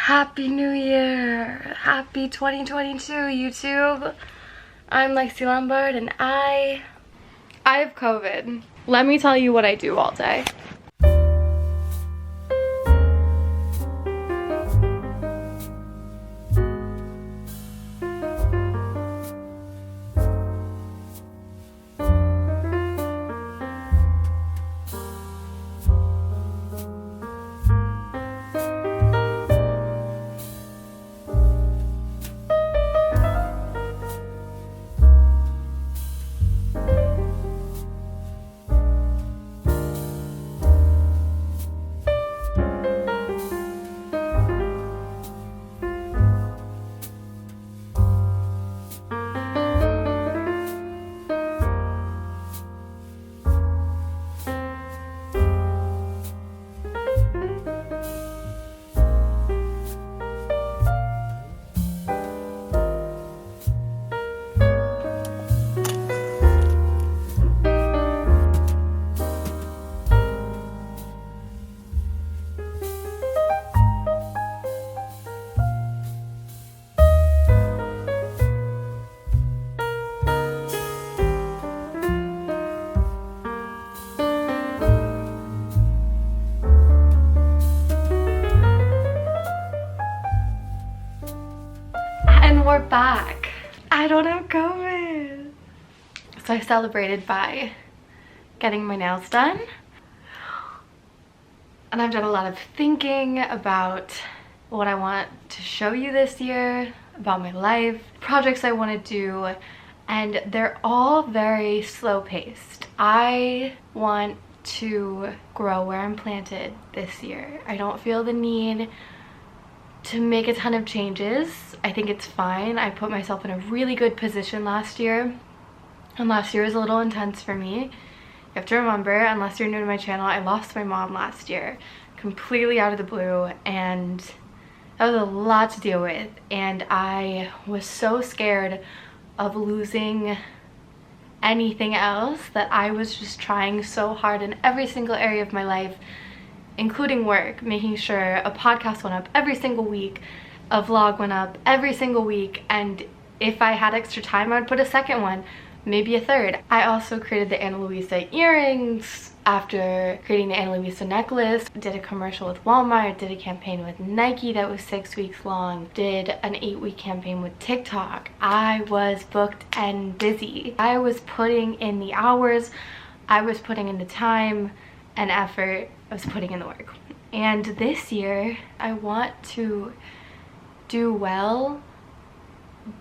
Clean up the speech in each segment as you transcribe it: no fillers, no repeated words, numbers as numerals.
Happy New Year! Happy 2022, YouTube! I'm Lexi Lombard and I have COVID. Let me tell you what I do all day. And we're back. I don't have COVID. So I celebrated by getting my nails done. And I've done a lot of thinking about what I want to show you this year, about my life, projects I want to do, and they're all very slow paced. I want to grow where I'm planted this year. I don't feel the need to make a ton of changes. I think it's fine. I put myself in a really good position last year, and last year was a little intense for me. You have to remember, unless you're new to my channel, I lost my mom last year, completely out of the blue, and that was a lot to deal with, and I was so scared of losing anything else that I was just trying so hard in every single area of my life, including work, making sure a podcast went up every single week, a vlog went up every single week, and if I had extra time, I would put a second one, maybe a third. I also created the Ana Luisa earrings after creating the Ana Luisa necklace, did a commercial with Walmart, did a campaign with Nike that was 6 weeks long, did an 8-week campaign with TikTok. I was booked and busy. I was putting in the hours, I was putting in the time and effort, I was putting in the work. And this year, I want to do well,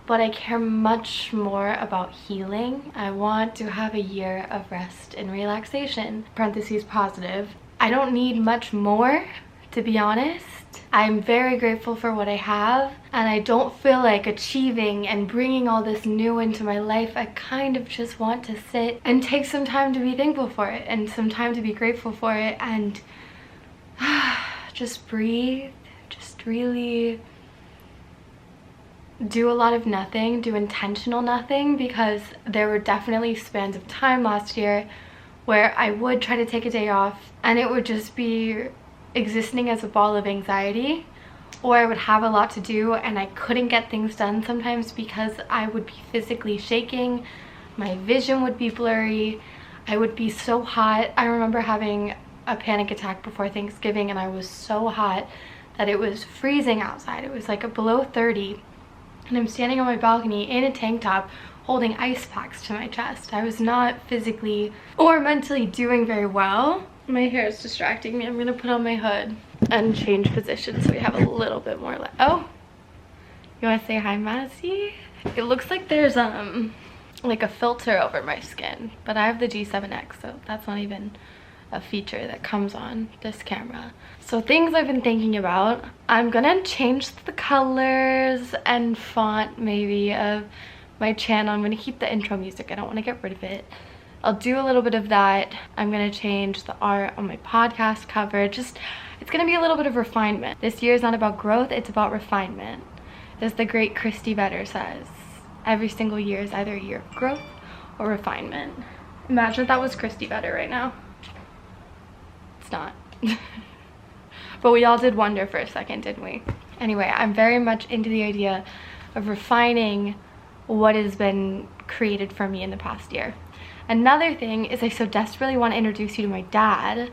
but I care much more about healing. I want to have a year of rest and relaxation. Parentheses positive. I don't need much more, to be honest. I'm very grateful for what I have, and I don't feel like achieving and bringing all this new into my life. I kind of just want to sit and take some time to be thankful for it and some time to be grateful for it and just breathe, just really do a lot of nothing, do intentional nothing, because there were definitely spans of time last year where I would try to take a day off and it would just be existing as a ball of anxiety, or I would have a lot to do and I couldn't get things done sometimes because I would be physically shaking, my vision would be blurry, I would be so hot. I remember having a panic attack before Thanksgiving and I was so hot that it was freezing outside. It was like below 30 and I'm standing on my balcony in a tank top holding ice packs to my chest. I was not physically or mentally doing very well. My hair is distracting me. I'm gonna put on my hood and change position so we have a little bit more light. Oh, you wanna say hi, Massey? It looks like there's like a filter over my skin, but I have the G7X, so that's not even a feature that comes on this camera. So things I've been thinking about, I'm gonna change the colors and font maybe of my channel. I'm gonna keep the intro music, I don't want to get rid of it. I'll do a little bit of that. I'm gonna change the art on my podcast cover. Just, it's gonna be a little bit of refinement. This year is not about growth, it's about refinement. As the great Christy Vetter says, every single year is either a year of growth or refinement. Imagine if that was Christy Vetter right now. It's not. But we all did wonder for a second, didn't we? Anyway, I'm very much into the idea of refining what has been created for me in the past year. Another thing is I so desperately want to introduce you to my dad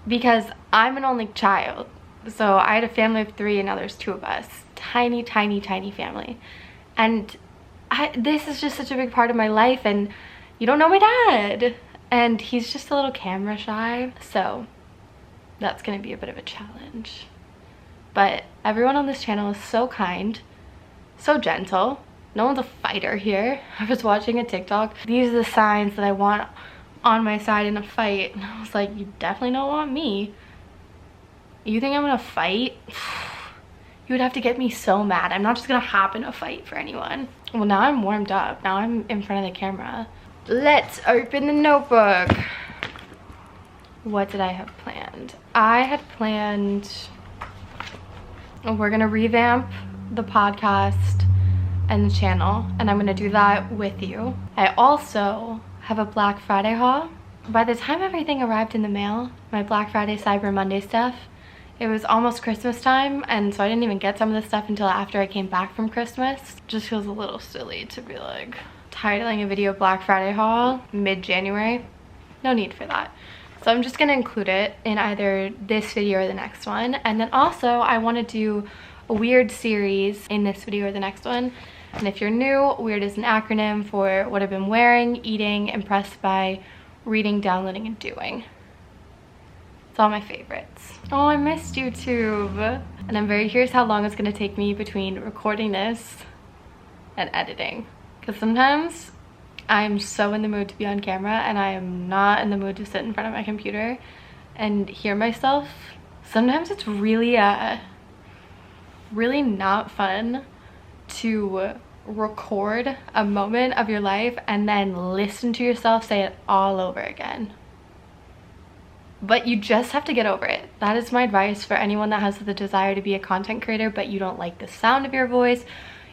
because I'm an only child. So I had a family of 3 and now there's 2 of us. Tiny, tiny, tiny family. And this is just such a big part of my life, and you don't know my dad. And he's just a little camera shy. So that's gonna be a bit of a challenge. But everyone on this channel is so kind, so gentle. No one's a fighter here. I was watching a TikTok. These are the signs that I want on my side in a fight. And I was like, you definitely don't want me. You think I'm gonna fight? You would have to get me so mad. I'm not just gonna hop in a fight for anyone. Well, now I'm warmed up. Now I'm in front of the camera. Let's open the notebook. What did I have planned? I had planned, we're gonna revamp the podcast and the channel, and I'm gonna do that with you. I also have a Black Friday haul. By the time everything arrived in the mail, my Black Friday, Cyber Monday stuff, it was almost Christmas time, and so I didn't even get some of the stuff until after I came back from Christmas. Just feels a little silly to be like titling a video Black Friday haul mid-January. No need for that. So I'm just gonna include it in either this video or the next one. And then also I wanna do a weird series in this video or the next one. And if you're new, weird is an acronym for what I've been wearing, eating, impressed by, reading, downloading, and doing. It's all my favorites. Oh, I missed YouTube. And I'm very curious how long it's gonna take me between recording this and editing. Because sometimes I'm so in the mood to be on camera and I am not in the mood to sit in front of my computer and hear myself. Sometimes it's really really not fun to record a moment of your life and then listen to yourself say it all over again. But you just have to get over it. That is my advice for anyone that has the desire to be a content creator but you don't like the sound of your voice,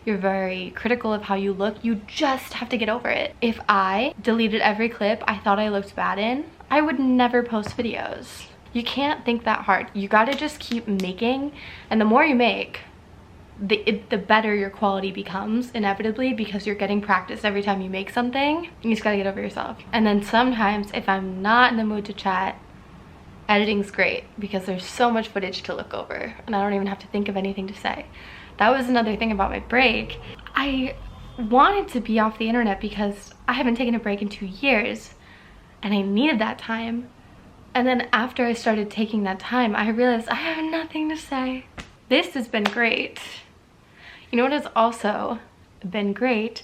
you're very critical of how you look, you just have to get over it. If I deleted every clip I thought I looked bad in, I would never post videos. You can't think that hard. You gotta just keep making, and the more you make, the better your quality becomes inevitably, because you're getting practice every time you make something. You just gotta get over yourself. And then sometimes if I'm not in the mood to chat, editing's great because there's so much footage to look over and I don't even have to think of anything to say. That was another thing about my break. I wanted to be off the internet because I haven't taken a break in 2 years and I needed that time. And then after I started taking that time, I realized I have nothing to say. This has been great. You know what has also been great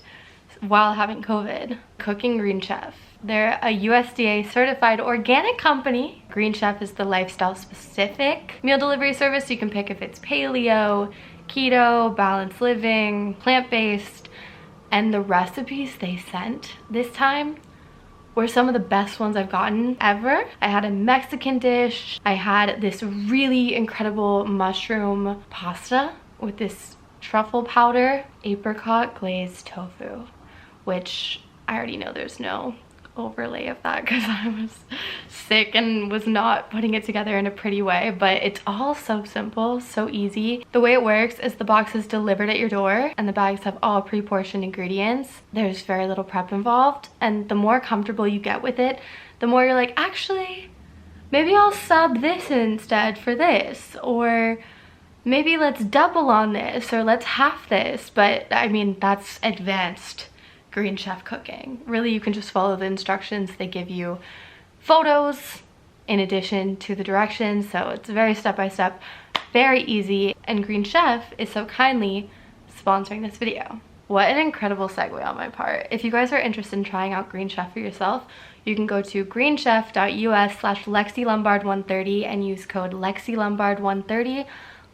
while having COVID? Cooking Green Chef. They're a USDA certified organic company. Green Chef is the lifestyle specific meal delivery service. You can pick if it's paleo, keto, balanced living, plant-based, and the recipes they sent this time were some of the best ones I've gotten ever. I had a Mexican dish. I had this really incredible mushroom pasta with this truffle powder, apricot glazed tofu, which I already know there's no overlay of that because I was sick and was not putting it together in a pretty way, but it's all so simple, so easy. The way it works is the box is delivered at your door and the bags have all pre-portioned ingredients. There's very little prep involved, and the more comfortable you get with it, the more you're like, actually, maybe I'll sub this instead for this, or maybe let's double on this, or let's half this. But I mean, that's advanced Green Chef cooking. Really, you can just follow the instructions. They give you photos in addition to the directions, so it's very step-by-step, very easy, and Green Chef is so kindly sponsoring this video. What an incredible segue on my part. If you guys are interested in trying out Green Chef for yourself, you can go to greenchef.us/LexiLombard130 and use code LexiLombard130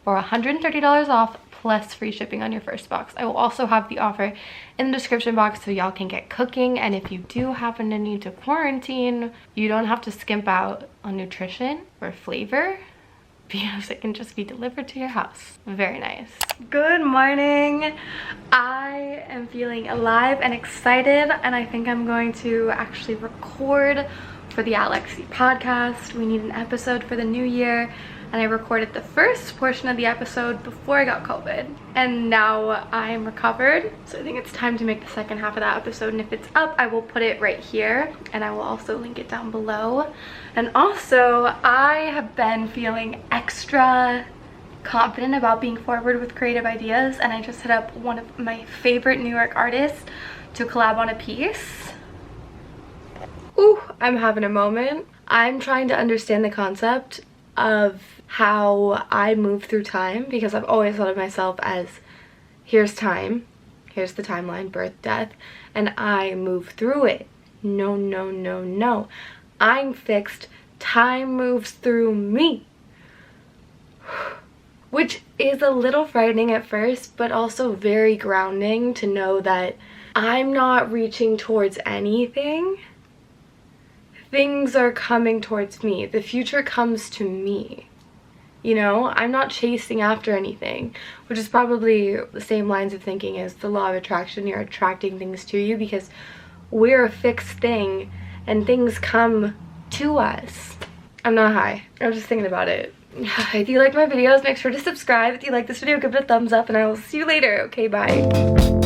for $130 off plus free shipping on your first box. I will also have the offer in the description box so y'all can get cooking, and if you do happen to need to quarantine, you don't have to skimp out on nutrition or flavor because it can just be delivered to your house. Very nice. Good morning. I am feeling alive and excited, and I think I'm going to actually record for the Alexi podcast. We need an episode for the new year. and I recorded the first portion of the episode before I got COVID, and now I'm recovered, so I think it's time to make the second half of that episode. And if it's up, I will put it right here, and I will also link it down below. And also, I have been feeling extra confident about being forward with creative ideas, and I just hit up one of my favorite New York artists to collab on a piece. Ooh, I'm having a moment. I'm trying to understand the concept of how I move through time, because I've always thought of myself as, here's time, here's the timeline, birth, death, and I move through it. No, no, no, no. I'm fixed. Time moves through me. Which is a little frightening at first, but also very grounding to know that I'm not reaching towards anything. Things are coming towards me. The future comes to me. You know, I'm not chasing after anything, which is probably the same lines of thinking as the law of attraction. You're attracting things to you because we're a fixed thing and things come to us. I'm not high. I was just thinking about it. If you like my videos, make sure to subscribe. If you like this video, give it a thumbs up, and I will see you later. Okay, bye.